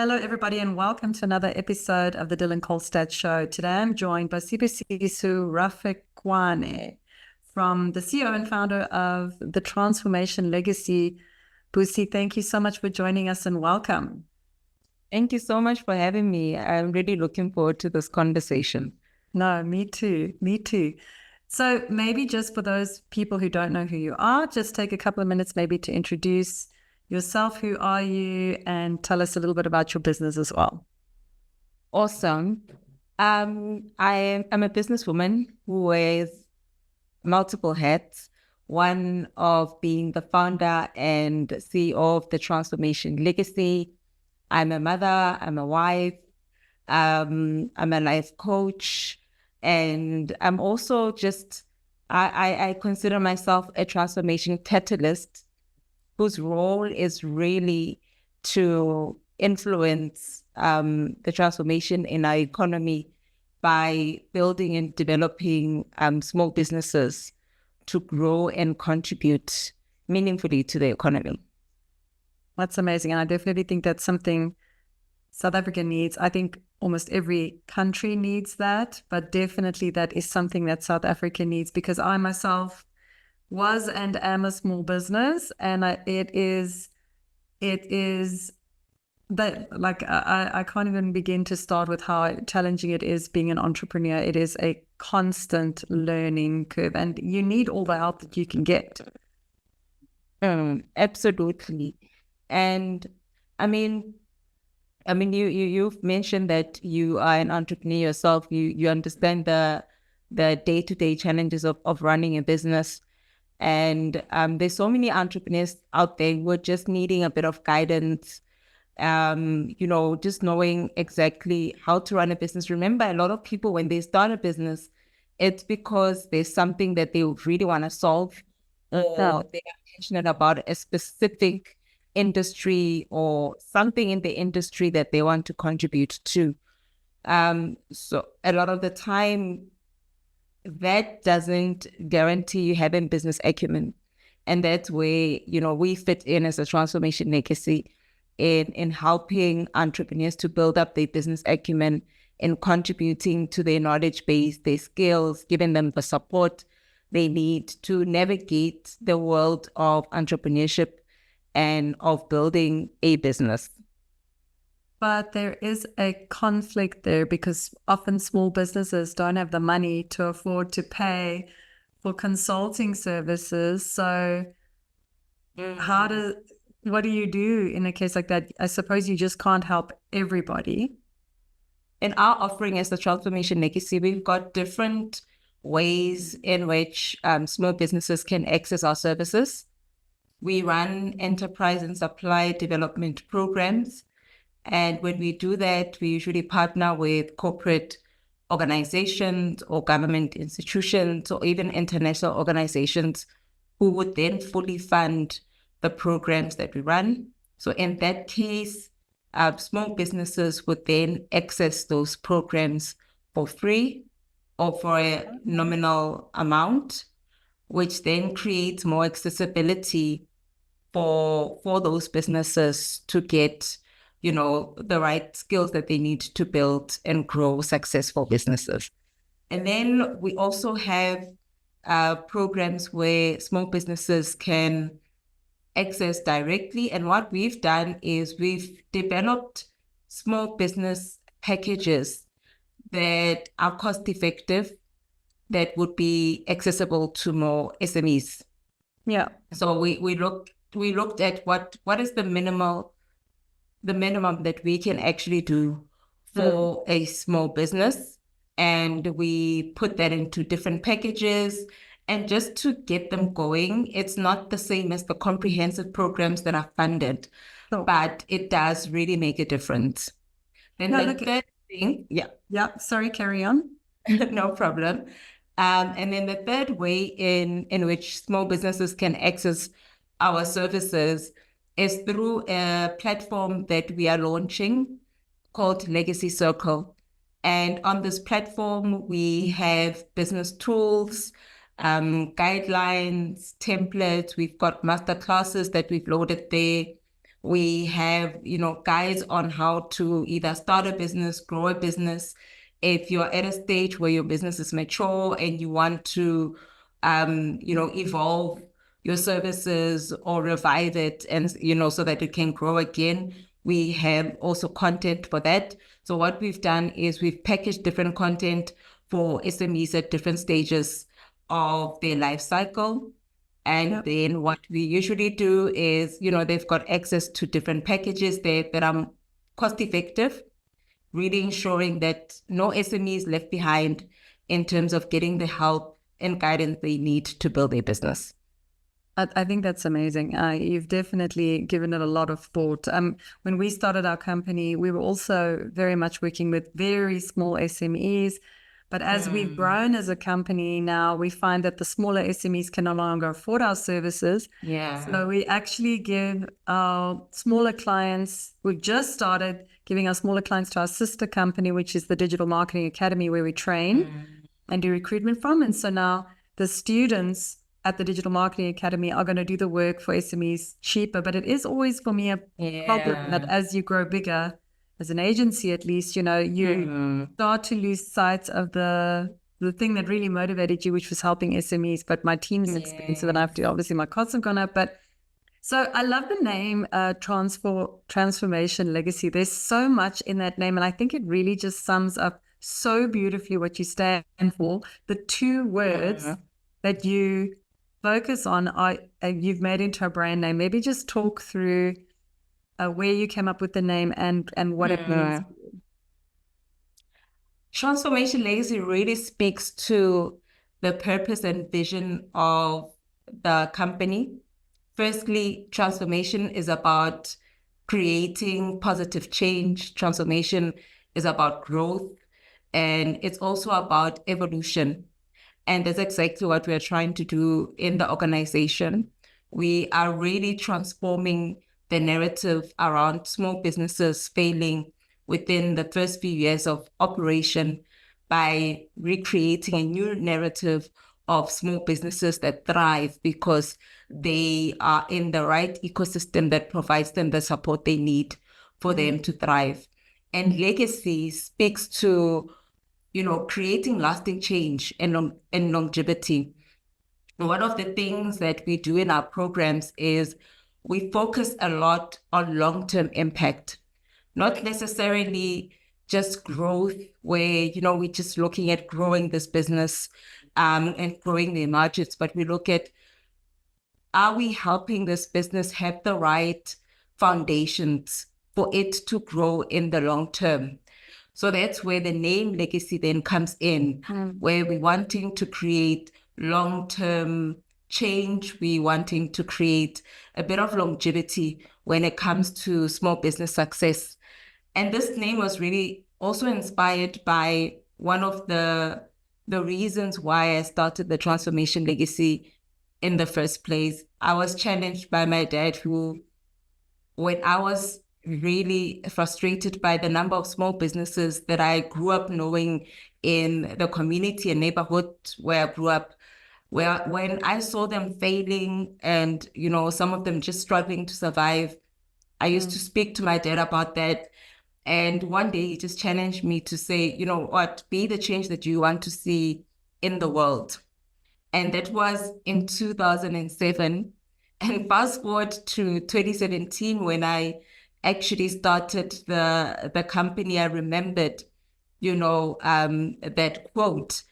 Hello, everybody, and welcome to another episode of the Dylan Kohlstädt Show. Today, I'm joined by Ceo Sibusiso Raphekwane, from the CEO and founder of the Transformation Legacy. Busi, thank you so much for joining us and welcome. Thank you so much for having me. I'm really looking forward to this conversation. No, me too. Me too. So maybe just for those people who don't know who you are, just take a couple of minutes maybe to introduce yourself. Who are you? And tell us a little bit about your business as well. Awesome. I'm a businesswoman who wears multiple hats. One of being the founder and CEO of the Transformation Legacy. I'm a mother, I'm a wife, I'm a life coach, and I'm also I consider myself a transformation catalyst whose role is really to influence the transformation in our economy by building and developing small businesses to grow and contribute meaningfully to the economy. That's amazing. And I definitely think that's something South Africa needs. I think almost every country needs that, but definitely that is something that South Africa needs, because I myself was and am a small business, and it is that, like, I can't even begin to start with how challenging it is being an entrepreneur. It is a constant learning curve, and you need all the help that you can get. Absolutely. And I mean, you've mentioned that you are an entrepreneur yourself. You understand the day-to-day challenges of running a business. And there's so many entrepreneurs out there who are just needing a bit of guidance, just knowing exactly how to run a business. Remember, a lot of people, when they start a business, it's because there's something that they really want to solve, or they are passionate about a specific industry or something in the industry that they want to contribute to. So a lot of the time, that doesn't guarantee you having business acumen. And that's where, we fit in as a Transformation Legacy in helping entrepreneurs to build up their business acumen, in contributing to their knowledge base, their skills, giving them the support they need to navigate the world of entrepreneurship and of building a business. But there is a conflict there, because often small businesses don't have the money to afford to pay for consulting services. So what do you do in a case like that? I suppose you just can't help everybody. In our offering as the Transformation Legacy, we've got different ways in which small businesses can access our services. We run enterprise and supply development programs. And when we do that, we usually partner with corporate organizations or government institutions or even international organizations who would then fully fund the programs that we run. So in that case, small businesses would then access those programs for free or for a nominal amount, which then creates more accessibility for those businesses to get the right skills that they need to build and grow successful businesses. And then we also have programs where small businesses can access directly. And what we've done is we've developed small business packages that are cost effective, that would be accessible to more SMEs. Yeah. So we looked at what is the minimum that we can actually do for a small business. And we put that into different packages. And just to get them going, it's not the same as the comprehensive programs that are funded, but it does really make a difference. Then the third thing, Yeah, sorry, carry on. No problem. And then the third way in which small businesses can access our services is through a platform that we are launching called Legacy Circle. And on this platform, we have business tools, guidelines, templates. We've got master classes that we've loaded there. We have, guides on how to either start a business, grow a business. If you're at a stage where your business is mature and you want to, evolve your services or revive it and, so that it can grow again, we have also content for that. So what we've done is we've packaged different content for SMEs at different stages of their life cycle. And then what we usually do is, they've got access to different packages that are cost effective, really ensuring that no SME is left behind in terms of getting the help and guidance they need to build their business. I think that's amazing. You've definitely given it a lot of thought. When we started our company, we were also very much working with very small SMEs. But as we've grown as a company now, we find that the smaller SMEs can no longer afford our services. Yeah. So we actually give our smaller clients, we've just started giving our smaller clients to our sister company, which is the Digital Marketing Academy, where we train and do recruitment from. And so now the students at the Digital Marketing Academy are going to do the work for SMEs cheaper. But it is always for me a problem that as you grow bigger, as an agency at least, you start to lose sight of the thing that really motivated you, which was helping SMEs. But my team is expensive and I have to, obviously my costs have gone up. But so I love the name Transformation Legacy. There's so much in that name. And I think it really just sums up so beautifully what you stand for. The two words that you focus on are you've made into a brand name. Maybe just talk through where you came up with the name and what it means. Transformation Legacy really speaks to the purpose and vision of the company. Firstly, transformation is about creating positive change. Transformation is about growth, and it's also about evolution. And that's exactly what we're trying to do in the organization. We are really transforming the narrative around small businesses failing within the first few years of operation by recreating a new narrative of small businesses that thrive because they are in the right ecosystem that provides them the support they need for them to thrive. And legacy speaks to, creating lasting change and longevity. One of the things that we do in our programs is we focus a lot on long-term impact, not necessarily just growth where, we're just looking at growing this business and growing the margins, but we look at, are we helping this business have the right foundations for it to grow in the long term? So that's where the name legacy then comes in, where we're wanting to create long-term change. We're wanting to create a bit of longevity when it comes to small business success. And this name was really also inspired by one of the reasons why I started the Transformation Legacy in the first place. I was challenged by my dad, who, when I was really frustrated by the number of small businesses that I grew up knowing in the community and neighborhood where I grew up, where when I saw them failing and, some of them just struggling to survive, I used to speak to my dad about that. And one day he just challenged me to say, be the change that you want to see in the world. And that was in 2007. And fast forward to 2017, when I actually started the company, I remembered, that quote,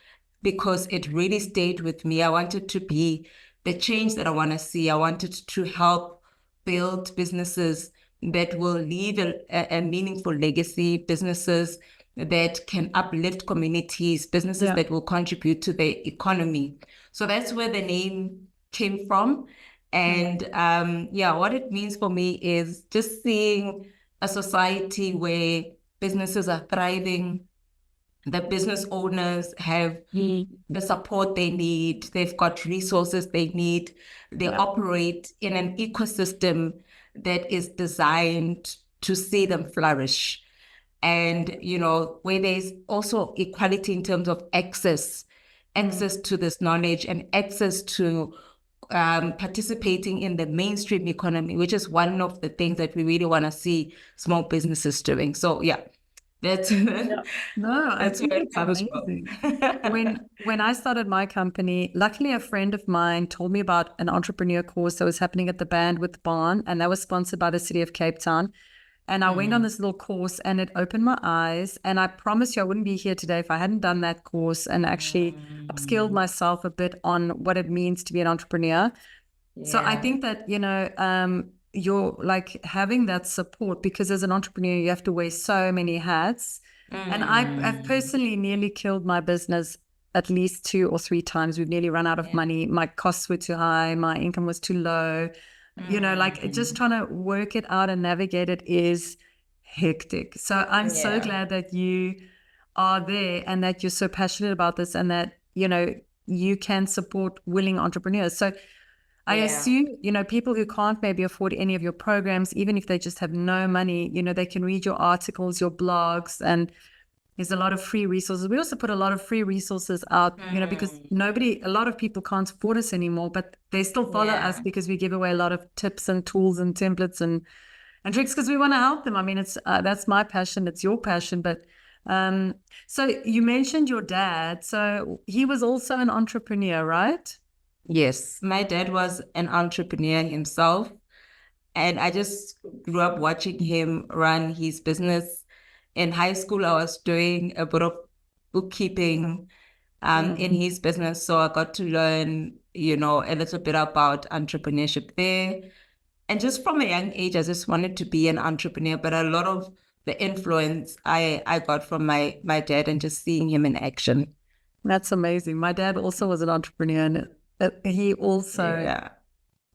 because it really stayed with me. I wanted to be the change that I want to see. I wanted to help build businesses that will leave a meaningful legacy, businesses that can uplift communities, businesses that will contribute to the economy. So that's where the name came from. And what it means for me is just seeing a society where businesses are thriving, the business owners have the support they need, they've got resources they need, they operate in an ecosystem that is designed to see them flourish. And, where there's also equality in terms of access to this knowledge and access to participating in the mainstream economy, which is one of the things that we really want to see small businesses doing. So yeah, that's Yeah. No, I that's think where it it's comes from. amazing. When I started my company, luckily a friend of mine told me about an entrepreneur course that was happening at the Bandwidth Barn, and that was sponsored by the City of Cape Town. And I went on this little course and it opened my eyes. And I promise you, I wouldn't be here today if I hadn't done that course and actually upskilled myself a bit on what it means to be an entrepreneur. So I think that, you're like having that support, because as an entrepreneur, you have to wear so many hats. And I've personally nearly killed my business at least 2 or 3 times. We've nearly run out of money. My costs were too high. My income was too low. Like just trying to work it out and navigate it is hectic. So I'm so glad that you are there and that you're so passionate about this, and that, you can support willing entrepreneurs. So I assume, people who can't maybe afford any of your programs, even if they just have no money, they can read your articles, your blogs, and there's a lot of free resources. We also put a lot of free resources out, because a lot of people can't afford us anymore, but they still follow us because we give away a lot of tips and tools and templates and tricks, because we want to help them. I mean, it's that's my passion. It's your passion. But so you mentioned your dad. So he was also an entrepreneur, right? Yes, my dad was an entrepreneur himself, and I just grew up watching him run his business. In high school, I was doing a bit of bookkeeping in his business, so I got to learn, a little bit about entrepreneurship there. And just from a young age, I just wanted to be an entrepreneur, but a lot of the influence I got from my dad and just seeing him in action. That's amazing. My dad also was an entrepreneur, and he also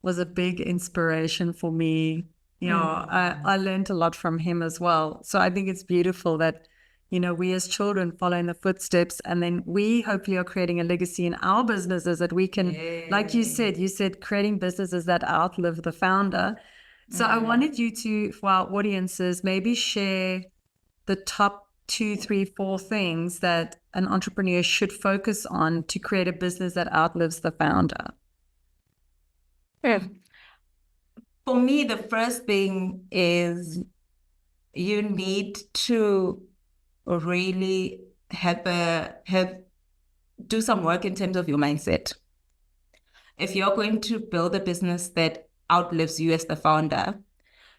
was a big inspiration for me. I learned a lot from him as well. So I think it's beautiful that, we as children follow in the footsteps, and then we hopefully are creating a legacy in our businesses that we can, like you said, creating businesses that outlive the founder. So I wanted you to, for our audiences, maybe share the top 2, 3, 4 things that an entrepreneur should focus on to create a business that outlives the founder. For me, the first thing is you need to really do some work in terms of your mindset. If you're going to build a business that outlives you as the founder,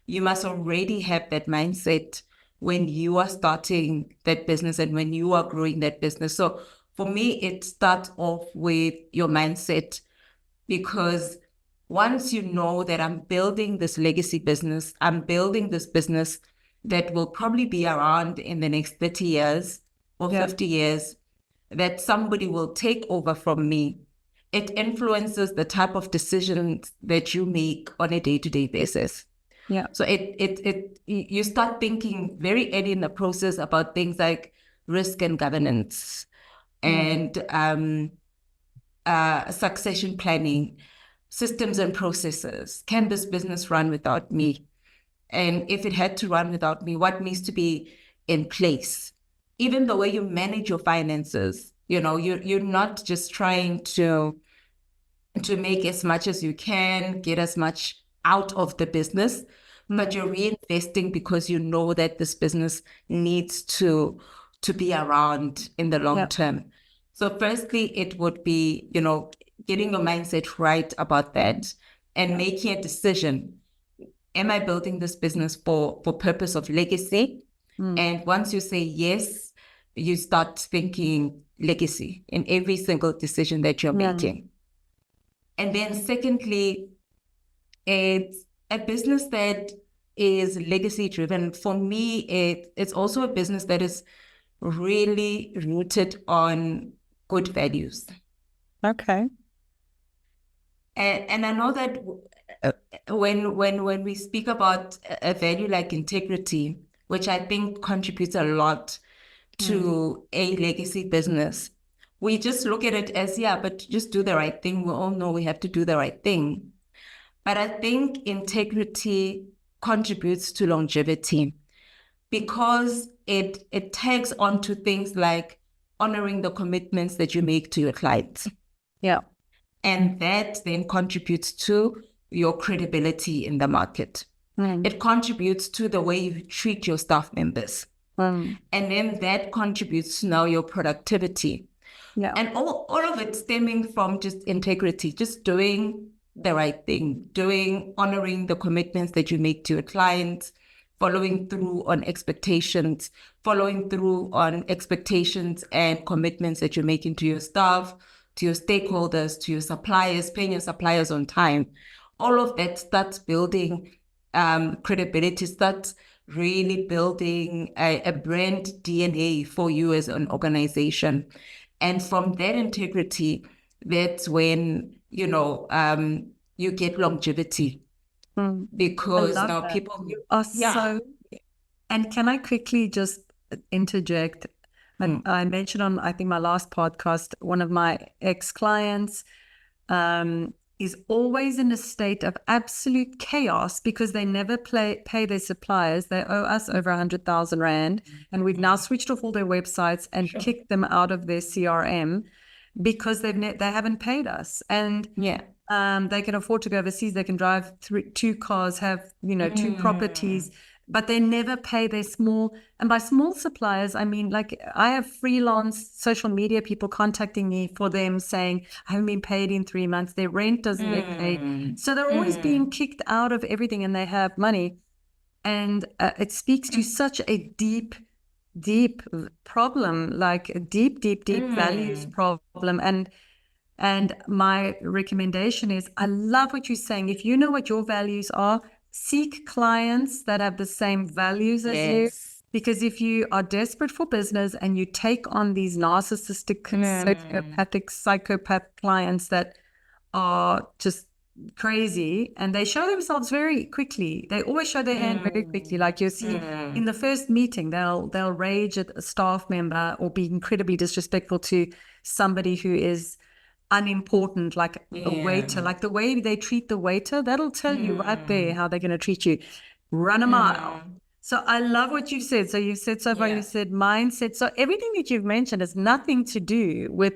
you must already have that mindset when you are starting that business and when you are growing that business. So for me, it starts off with your mindset, because once you know that I'm building this legacy business, I'm building this business that will probably be around in the next 30 years or 50 years, that somebody will take over from me, it influences the type of decisions that you make on a day-to-day basis. Yeah. So you start thinking very early in the process about things like risk and governance and succession planning, systems and processes. Can this business run without me? And if it had to run without me, what needs to be in place? Even the way you manage your finances, you're not just trying to make as much as you can, get as much out of the business, but you're reinvesting because you know that this business needs to be around in the long term. So firstly, it would be, getting your mindset right about that and making a decision. Am I building this business for purpose of legacy? And once you say yes, you start thinking legacy in every single decision that you're making. And then secondly, it's a business that is legacy driven. For me, it's also a business that is really rooted on good values. Okay. And I know that when we speak about a value like integrity, which I think contributes a lot to a legacy business, we just look at it as, but just do the right thing. We all know we have to do the right thing. But I think integrity contributes to longevity because it tags onto things like honoring the commitments that you make to your clients. Yeah. And that then contributes to your credibility in the market. It contributes to the way you treat your staff members. And then that contributes to now your productivity. Yeah. And all of it stemming from just integrity, just doing the right thing, honoring the commitments that you make to your clients, following through on expectations and commitments that you're making to your staff, to your stakeholders, to your suppliers, paying your suppliers on time. All of that starts building credibility, starts really building a brand DNA for you as an organization. And from that integrity, that's when, you get longevity. Because now that. people... You are so... And can I quickly just interject? I mentioned on, I think, my last podcast, one of my ex-clients is always in a state of absolute chaos because they never pay their suppliers. They owe us over 100,000 Rand, and we've now switched off all their websites and kicked them out of their CRM because they haven't paid us. And they can afford to go overseas. They can drive 2 cars, have, 2 properties, but they never pay their small. And by small suppliers, I mean, like, I have freelance social media people contacting me for them saying, I haven't been paid in 3 months. Their rent doesn't get paid. So they're always being kicked out of everything, and they have money. And it speaks to such a deep problem, like a deep values problem. And my recommendation is, I love what you're saying. If you know what your values are, seek clients that have the same values as you. Because if you are desperate for business and you take on these narcissistic, sociopathic, psychopath clients that are just crazy, and they show themselves very quickly. They always show their hand very quickly. Like you'll see in the first meeting, they'll rage at a staff member or be incredibly disrespectful to somebody who is unimportant, like a waiter. Like the way they treat the waiter, that'll tell you right there how they're going to treat you. Run a mile. So I love what you've said. So you've said so far, you said mindset. So everything that you've mentioned has nothing to do with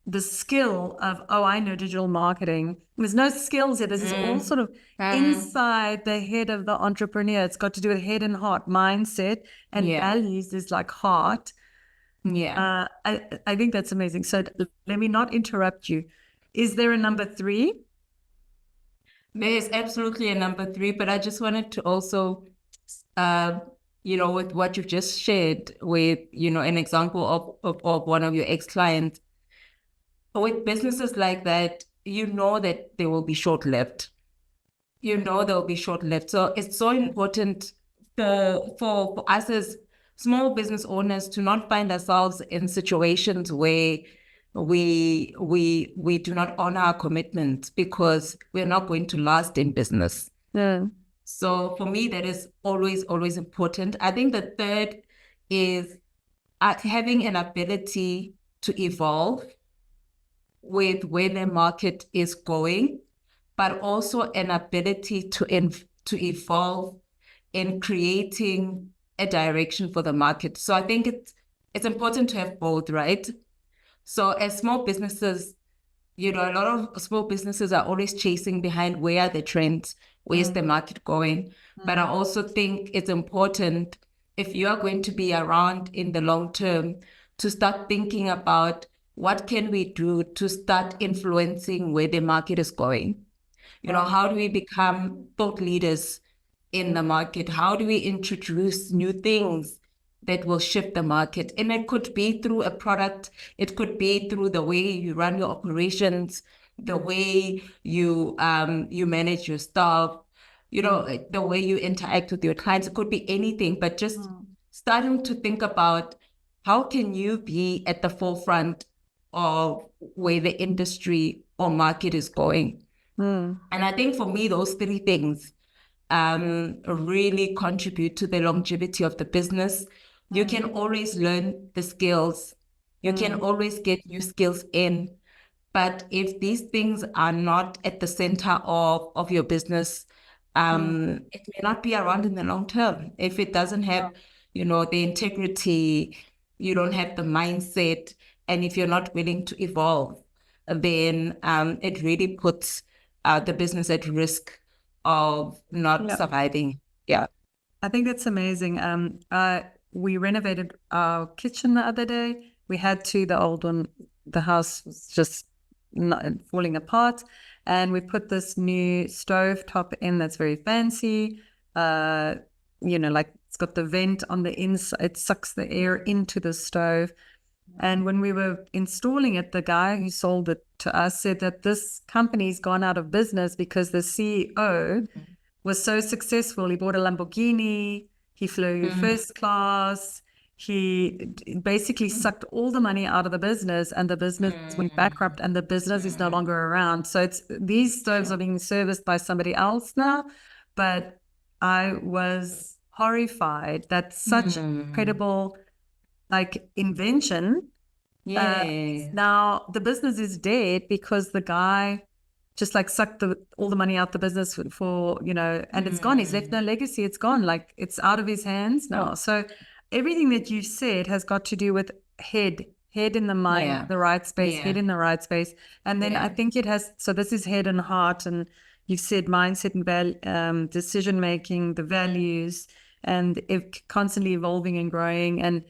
the skill of, I know digital marketing. There's no skills here. This is all sort of inside the head of the entrepreneur. It's got to do with head and heart, mindset, and values is like heart. I think that's amazing. So let me not interrupt you. Is there a number 3? There's absolutely a number 3, but I just wanted to also, with what you've just shared with, an example of one of your ex-clients, with businesses like that, that they will be short-lived. They'll be short-lived. So it's so important for us as small business owners to not find ourselves in situations where we do not honor our commitments because we're not going to last in business. So for me, that is always important. I think the third is having an ability to evolve with where the market is going, but also an ability to evolve in creating a direction for the market. So I think it's important to have both, right? So as small businesses, a lot of small businesses are always chasing behind where are the trends, where's the market going. But I also think it's important, if you are going to be around in the long term, to start thinking about what can we do to start influencing where the market is going. How do we become thought leaders in the market? How do we introduce new things that will shift the market? And it could be through a product. It could be through the way you run your operations, the way you manage your staff, the way you interact with your clients. It could be anything, but just starting to think about how can you be at the forefront of where the industry or market is going. And I think for me, those 3 things really contribute to the longevity of the business. You can always learn the skills. You can always get new skills in. But if these things are not at the center of your business, it may not be around in the long term. If it doesn't have, the integrity, you don't have the mindset, and if you're not willing to evolve, then it really puts the business at risk of not surviving. Yeah. I think that's amazing. We renovated our kitchen the other day. We had to, the old one, the house was just falling apart. And we put this new stove top in that's very fancy. Like it's got the vent on the inside. It sucks the air into the stove. And when we were installing it, the guy who sold it to us said that this company's gone out of business because the CEO was so successful. He bought a Lamborghini, he flew first class, he basically sucked all the money out of the business, and the business went bankrupt, and the business is no longer around. So these stoves are being serviced by somebody else now. But I was horrified that such incredible invention. Now the business is dead because the guy just sucked all the money out the business for and it's gone. He's left no legacy. It's gone. It's out of his hands now. So everything that you said has got to do with head in the mind, the right space, head in the right space. And then I think it has, so this is head and heart, and you've said mindset and decision making, the values, and constantly evolving and growing. And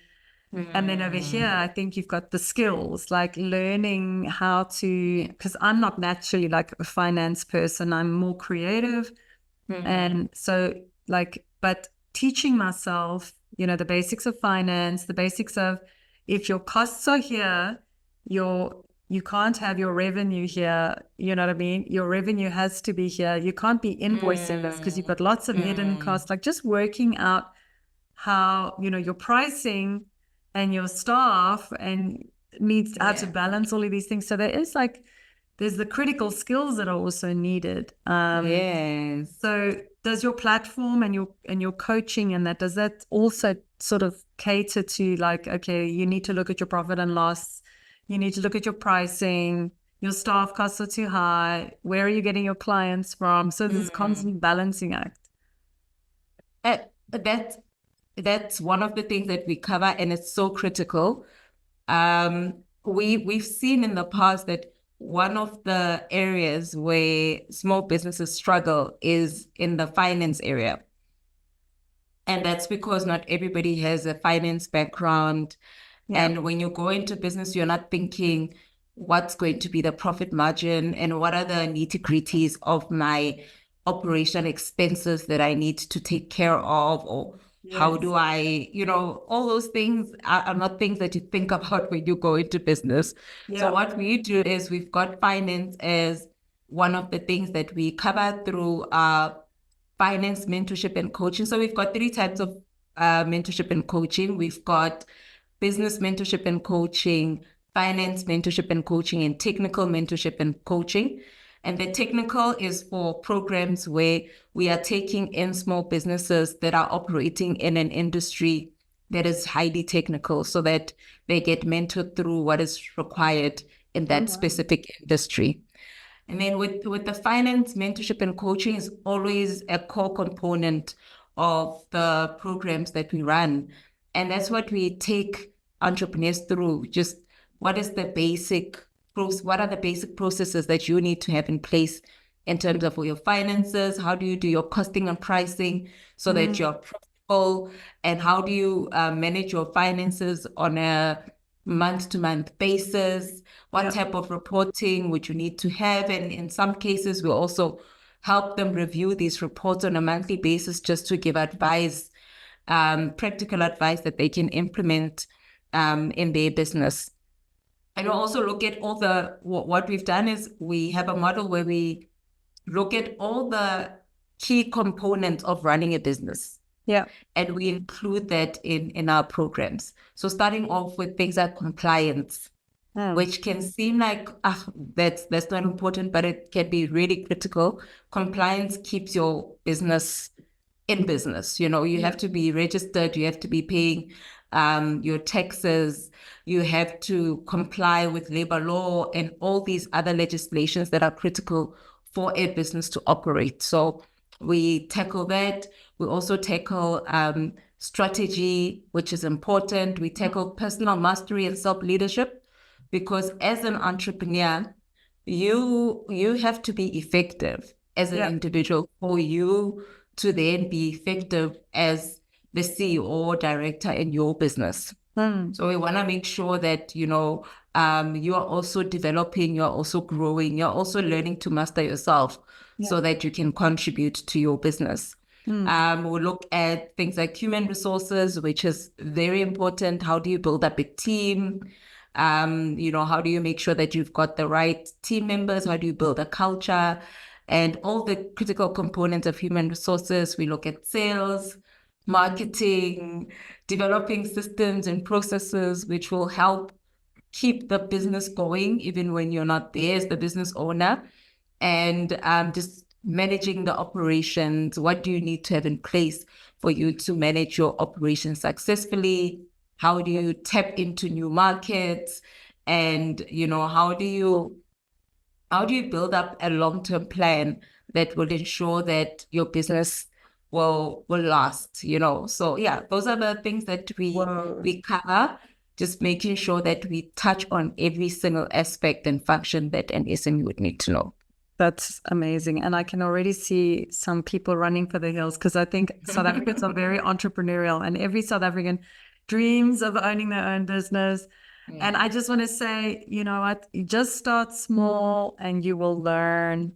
then over here, I think you've got the skills, learning how to, because I'm not naturally a finance person, I'm more creative. And so but teaching myself, the basics of finance, the basics of, if your costs are here, you can't have your revenue here. You know what I mean? Your revenue has to be here. You can't be invoicing this because you've got lots of hidden costs, just working out how, your pricing and your staff and needs how to balance all of these things. So there is there's the critical skills that are also needed. So does your platform and your coaching and does that also sort of cater to okay, you need to look at your profit and loss, you need to look at your pricing, your staff costs are too high, where are you getting your clients from? So there's constant balancing act. That's one of the things that we cover, and it's so critical. We've seen in the past that one of the areas where small businesses struggle is in the finance area. And that's because not everybody has a finance background. And when you go into business, you're not thinking what's going to be the profit margin and what are the nitty-gritties of my operational expenses that I need to take care of, or how do I, all those things are not things that you think about when you go into business. So what we do is we've got finance as one of the things that we cover through our finance mentorship and coaching. So we've got 3 types of mentorship and coaching. We've got business mentorship and coaching, finance mentorship and coaching, and technical mentorship and coaching. And the technical is for programs where we are taking in small businesses that are operating in an industry that is highly technical so that they get mentored through what is required in that specific industry. And then with the finance mentorship and coaching is always a core component of the programs that we run. And that's what we take entrepreneurs through. Just what are the basic processes that you need to have in place in terms of your finances? How do you do your costing and pricing so that you're profitable? And how do you manage your finances on a month-to-month basis? What type of reporting would you need to have? And in some cases, we also help them review these reports on a monthly basis just to give advice, practical advice that they can implement in their business. And we also look at what we've done is we have a model where we look at all the key components of running a business. And we include that in our programs. So starting off with things like compliance, which can seem like, that's not important, but it can be really critical. Compliance keeps your business in business. You have to be registered, you have to be paying your taxes, you have to comply with labor law and all these other legislations that are critical for a business to operate. So we tackle that. We also tackle strategy, which is important. We tackle personal mastery and self-leadership, because as an entrepreneur, you have to be effective as an individual for you to then be effective as the CEO or director in your business. So we want to make sure that, you are also developing, you're also growing, you're also learning to master yourself so that you can contribute to your business. We'll look at things like human resources, which is very important. How do you build up a team? How do you make sure that you've got the right team members? How do you build a culture? And all the critical components of human resources. We look at sales, marketing, developing systems and processes which will help keep the business going even when you're not there as the business owner, and just managing the operations. What do you need to have in place for you to manage your operations successfully? How do you tap into new markets? And how do you build up a long-term plan that will ensure that your business will last, So yeah, those are the things that we cover, just making sure that we touch on every single aspect and function that an SME would need to know. That's amazing. And I can already see some people running for the hills, because I think South Africans are very entrepreneurial, and every South African dreams of owning their own business. And I just want to say, you know what, you just start small and you will learn.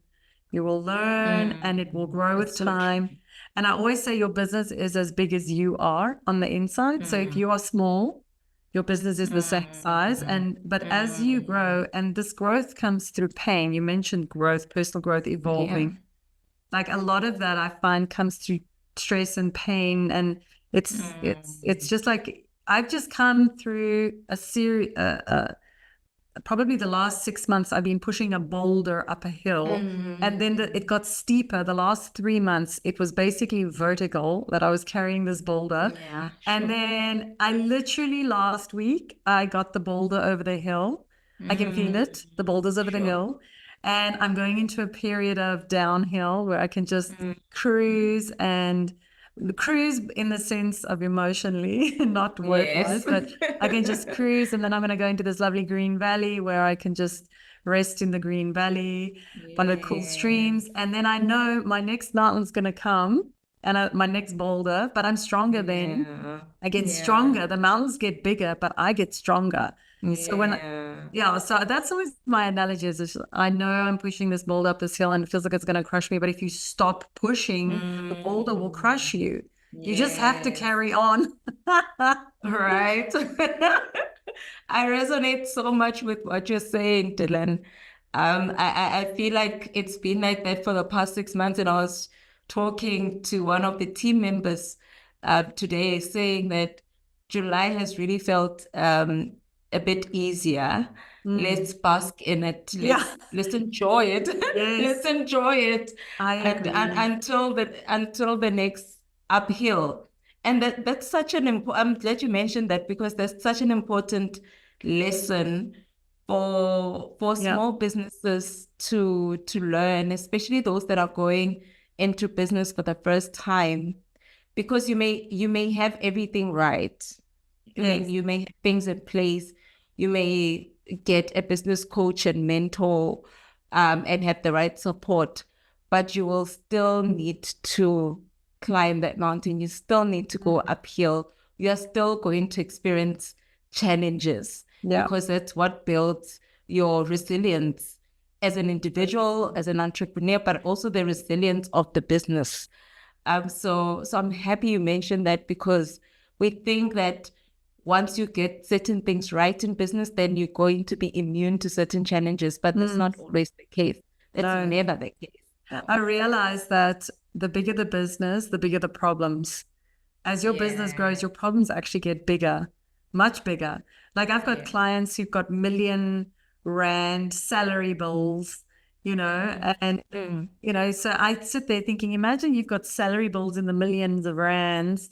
You will learn and it will grow with time. And I always say your business is as big as you are on the inside. So if you are small, your business is the same size. But as you grow, and this growth comes through pain, you mentioned growth, personal growth, evolving. Like a lot of that I find comes through stress and pain. And it's just like, I've just come through a series, probably the last 6 months, I've been pushing a boulder up a hill, and then it got steeper. The last 3 months, it was basically vertical that I was carrying this boulder. Yeah, and then I literally last week, I got the boulder over the hill. I can feel it. The boulder's over the hill. And I'm going into a period of downhill where I can just cruise, and cruise in the sense of emotionally, not work-wise, but I can just cruise. And then I'm going to go into this lovely green valley where I can just rest in the green valley, one of the cool streams. And then I know my next mountain's going to come, and my next boulder, but I'm stronger then. I get stronger. The mountains get bigger, but I get stronger. So so that's always my analogy, is I know I'm pushing this boulder up this hill and it feels like it's going to crush me, but if you stop pushing, the boulder will crush you. You just have to carry on. Right. I resonate so much with what you're saying, Dylan. I feel like it's been like that for the past 6 months, and I was talking to one of the team members today, saying that July has really felt a bit easier. Let's bask in it. Let's enjoy it. Let's enjoy it until the next uphill. And that's such an important. I'm glad you mentioned that, because that's such an important lesson for small businesses to learn, especially those that are going into business for the first time, because you may have everything right. You may have things in place. You may get a business coach and mentor and have the right support, but you will still need to climb that mountain. You still need to go uphill. You are still going to experience challenges, because that's what builds your resilience as an individual, as an entrepreneur, but also the resilience of the business. So I'm happy you mentioned that, because we think that once you get certain things right in business, then you're going to be immune to certain challenges, but that's not always the case. That's never the case. I realize that the bigger the business, the bigger the problems. As your business grows, your problems actually get bigger, much bigger. Like I've got clients who've got million-rand salary bills, and, so I sit there thinking, imagine you've got salary bills in the millions of rands.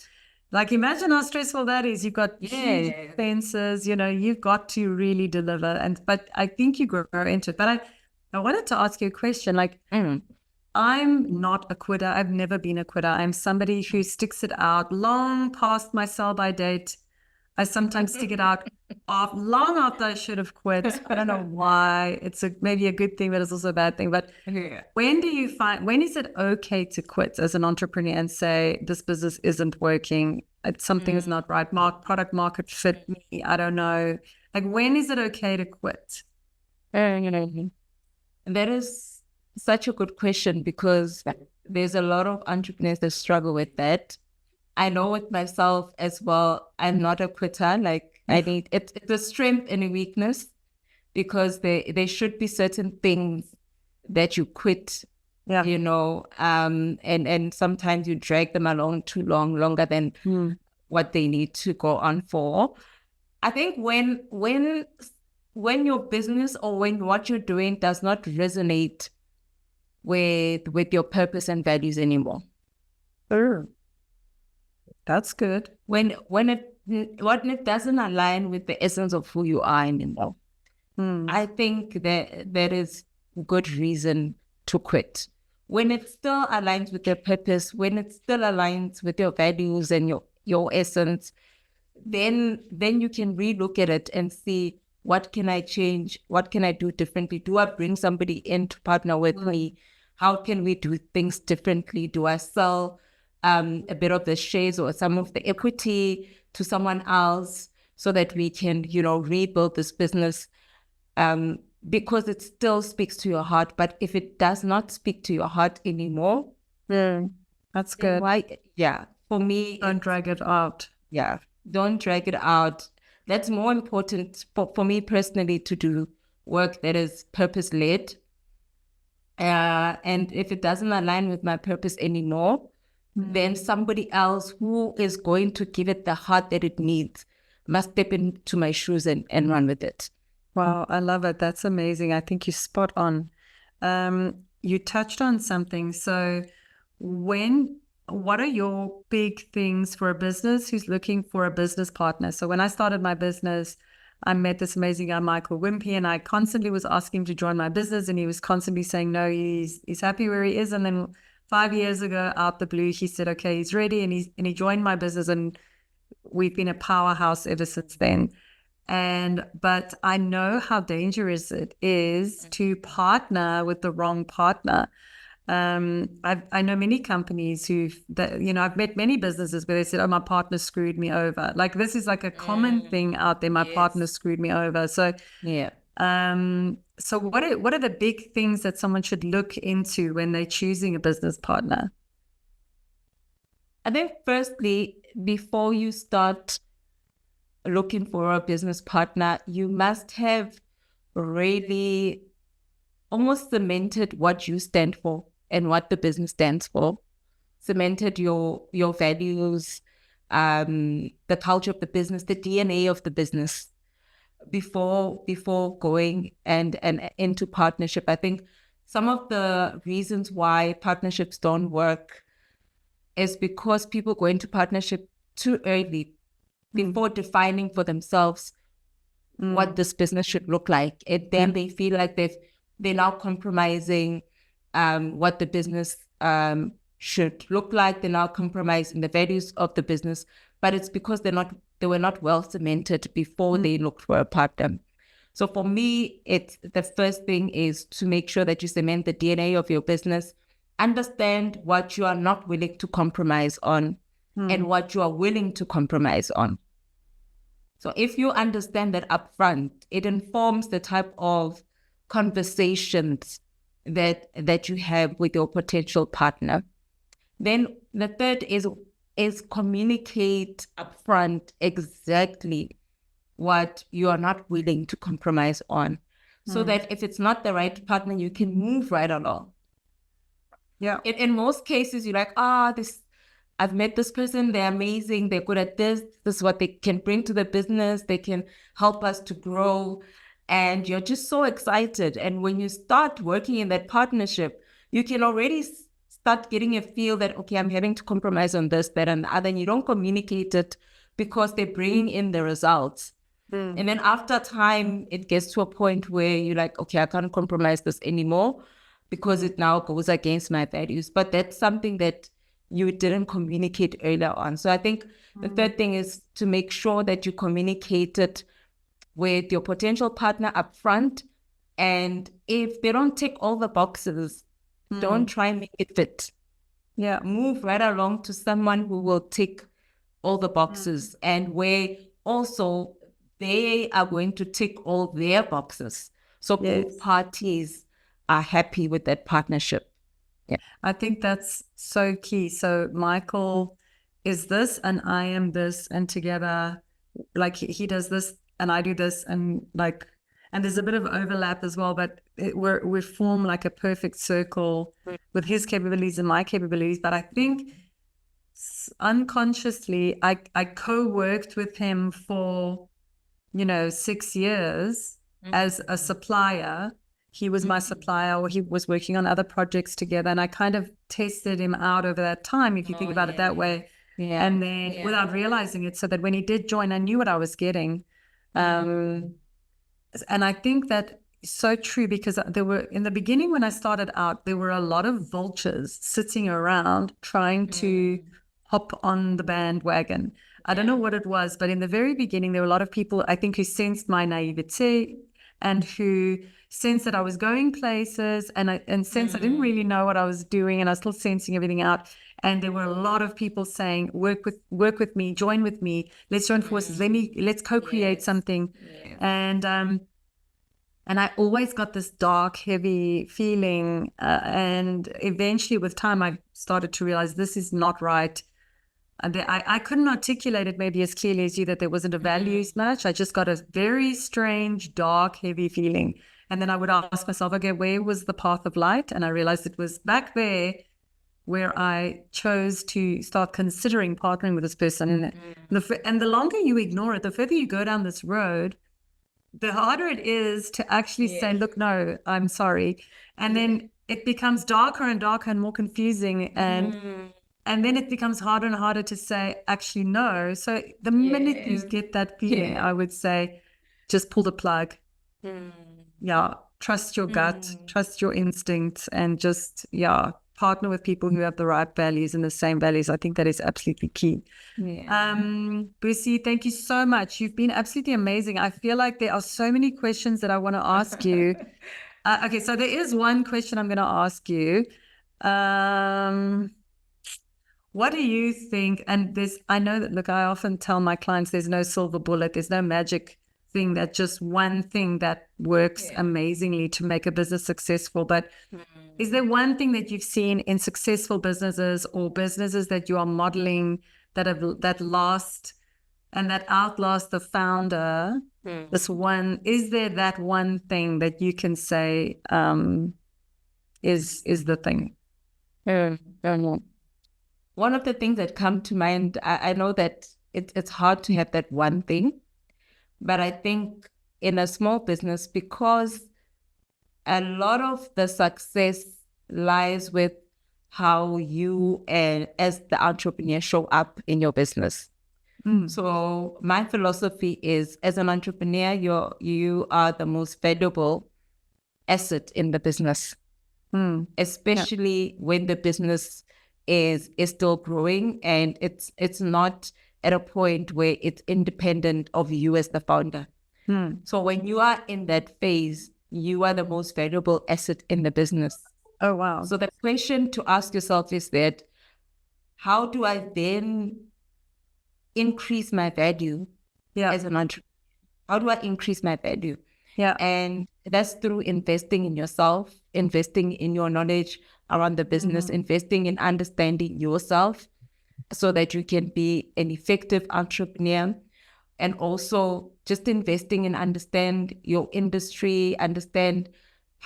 Like, imagine how stressful that is. You've got huge expenses, you've got to really deliver. But I think you grow into it. But I wanted to ask you a question. Like, I'm not a quitter. I've never been a quitter. I'm somebody who sticks it out long past my sell-by date. I sometimes stick it out long after I should have quit. I don't know why. It's maybe a good thing, but it's also a bad thing. But when is it okay to quit as an entrepreneur and say, this business isn't working, something is not right, product market fit me, I don't know. Like, when is it okay to quit? That is such a good question, because there's a lot of entrepreneurs that struggle with that. I know it myself as well. I'm not a quitter. Like, it's a strength and a weakness, because there should be certain things that you quit, you know, and sometimes you drag them along too longer than what they need to go on for. I think when your business or when what you're doing does not resonate with your purpose and values anymore. That's good. When it doesn't align with the essence of who you are anymore, I think that is good reason to quit. When it still aligns with your purpose, when it still aligns with your values and your essence, then you can relook at it and see, what can I change? What can I do differently? Do I bring somebody in to partner with me? How can we do things differently? Do I sell a bit of the shares or some of the equity to someone else so that we can, rebuild this business? Because it still speaks to your heart. But if it does not speak to your heart anymore, that's good. For me, don't drag it out. Yeah, don't drag it out. That's more important for me personally, to do work that is purpose-led. And if it doesn't align with my purpose anymore, then somebody else who is going to give it the heart that it needs must step into my shoes and run with it. Wow, I love it. That's amazing. I think you're spot on. You touched on something. So what are your big things for a business who's looking for a business partner? So when I started my business, I met this amazing guy, Michael Wimpy, and I constantly was asking him to join my business, and he was constantly saying, no, he's happy where he is. And then 5 years ago, out the blue, he said, okay, he's ready. And he joined my business, and we've been a powerhouse ever since then. But I know how dangerous it is to partner with the wrong partner. I know many companies I've met many businesses where they said, oh, my partner screwed me over. Like, this is like a common thing out there. My partner screwed me over. So, so what are the big things that someone should look into when they're choosing a business partner? I think firstly, before you start looking for a business partner, you must have really almost cemented what you stand for and what the business stands for, cemented your values, the culture of the business, the DNA of the business before going and into partnership. I think some of the reasons why partnerships don't work is because people go into partnership too early before defining for themselves what this business should look like. And then they feel like they're now compromising what the business should look like. They're now compromising the values of the business, but it's because they were not well cemented before they looked for a partner. So for me, it's the first thing is to make sure that you cement the DNA of your business, understand what you are not willing to compromise on and what you are willing to compromise on. So if you understand that upfront, it informs the type of conversations that you have with your potential partner. Then the third is communicate upfront exactly what you are not willing to compromise on, so that if it's not the right partner, you can move right along. Yeah. In most cases, you're like, I've met this person, they're amazing, they're good at this is what they can bring to the business, they can help us to grow. And you're just so excited. And when you start working in that partnership, you can already start getting a feel that, okay, I'm having to compromise on this, that, and the other. And you don't communicate it because they're bringing in the results. And then after time, it gets to a point where you're like, okay, I can't compromise this anymore because it now goes against my values. But that's something that you didn't communicate earlier on. So I think the third thing is to make sure that you communicate it with your potential partner upfront. And if they don't tick all the boxes, don't try and make it fit. Yeah. Move right along to someone who will tick all the boxes and where also they are going to tick all their boxes. So both parties are happy with that partnership. Yeah. I think that's so key. So Michael is this and I am this, and together, like he does this and I do this, and like, and there's a bit of overlap as well, but we form like a perfect circle with his capabilities and my capabilities. But I think unconsciously, I co-worked with him for, 6 years as a supplier. He was my supplier, or he was working on other projects together. And I kind of tested him out over that time, if you think about it that way. Yeah. And then without realizing it, so that when he did join, I knew what I was getting. And I think that is so true, because there were, in the beginning when I started out, there were a lot of vultures sitting around trying to hop on the bandwagon. I don't know what it was, but in the very beginning, there were a lot of people, I think, who sensed my naivete and who sensed that I was going places, and sensed I didn't really know what I was doing, and I was still sensing everything out. And there were a lot of people saying, work with me, join with me, let's join forces, let's co-create something. And I always got this dark, heavy feeling. And eventually with time, I started to realize this is not right. And I couldn't articulate it maybe as clearly as you, that there wasn't a values match. I just got a very strange, dark, heavy feeling. And then I would ask myself, okay, where was the path of light? And I realized it was back there where I chose to start considering partnering with this person. And the longer you ignore it, the further you go down this road, the harder it is to actually say, look, no, I'm sorry. And then it becomes darker and darker and more confusing. And then it becomes harder and harder to say, actually, no. So the minute you get that feeling, I would say, just pull the plug. Yeah. Trust your gut, trust your instincts, and just, partner with people who have the right values and the same values. I think that is absolutely key. Busi, thank you so much. You've been absolutely amazing. I feel like there are so many questions that I want to ask you. Okay, so there is one question I'm going to ask you. What do you think? And I know that, look, I often tell my clients there's no silver bullet, there's no magic thing, that just one thing that works amazingly to make a business successful. But is there one thing that you've seen in successful businesses, or businesses that you are modeling that last and that outlast the founder? Is there that one thing that you can say is the thing? One of the things that come to mind, I know that it's hard to have that one thing, but I think in a small business, because a lot of the success lies with how you as the entrepreneur show up in your business. So my philosophy is, as an entrepreneur, you are the most valuable asset in the business, especially when the business is still growing and it's not at a point where it's independent of you as the founder. So when you are in that phase, you are the most valuable asset in the business. Oh, wow. So the question to ask yourself is that, how do I then increase my value as an entrepreneur? How do I increase my value? And that's through investing in yourself, investing in your knowledge around the business, investing in understanding yourself so that you can be an effective entrepreneur, and also just investing in understand your industry, understand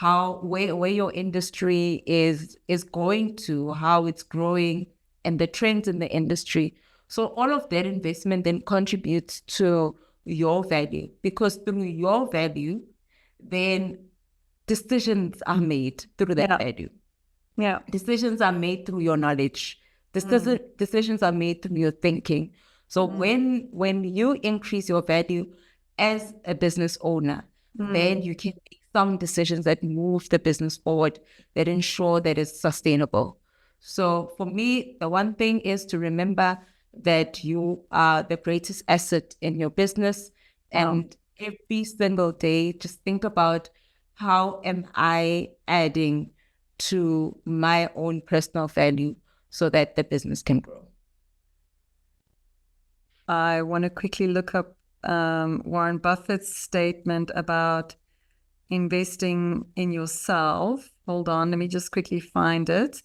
where your industry is going to, how it's growing, and the trends in the industry. So all of that investment then contributes to your value, because through your value, then decisions are made through that value. Decisions are made through your knowledge. Decisions are made through your thinking. So when you increase your value as a business owner, then you can make some decisions that move the business forward, that ensure that it's sustainable. So for me, the one thing is to remember that you are the greatest asset in your business. And every single day, just think about, how am I adding to my own personal value so that the business can grow? I want to quickly look up Warren Buffett's statement about investing in yourself. Hold on, let me just quickly find it.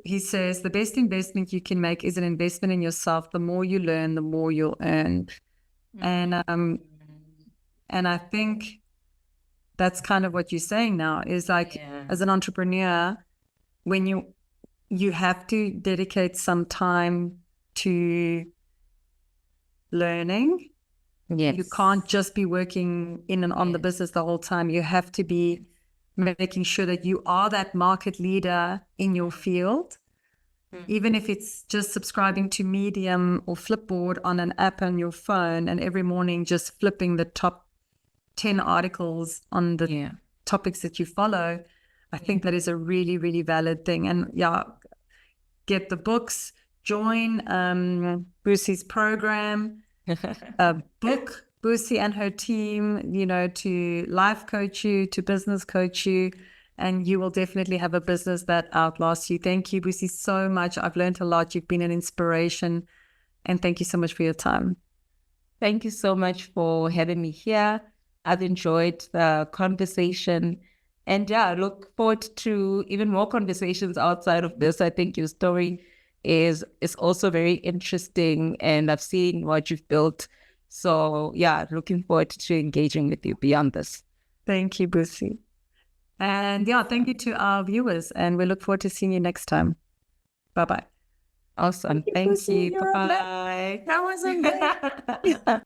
He says the best investment you can make is an investment in yourself. The more you learn, the more you'll earn. And I think that's kind of what you're saying now, is like, as an entrepreneur, when you have to dedicate some time to learning. Yes. You can't just be working in and on the business the whole time. You have to be making sure that you are that market leader in your field. Even if it's just subscribing to Medium or Flipboard on an app on your phone, and every morning just flipping the top 10 articles on the topics that you follow, I think that is a really, really valid thing. And get the books, join Busi's program, book Busi and her team, to life coach you, to business coach you, and you will definitely have a business that outlasts you. Thank you, Busi, so much. I've learned a lot. You've been an inspiration, and thank you so much for your time. Thank you so much for having me here. I've enjoyed the conversation, and I look forward to even more conversations outside of this. I think your story is also very interesting, and I've seen what you've built. So looking forward to engaging with you beyond this. Thank you, Busi. And thank you to our viewers, and we look forward to seeing you next time. Bye-bye. Awesome. Thank you. Bye-bye. That was amazing.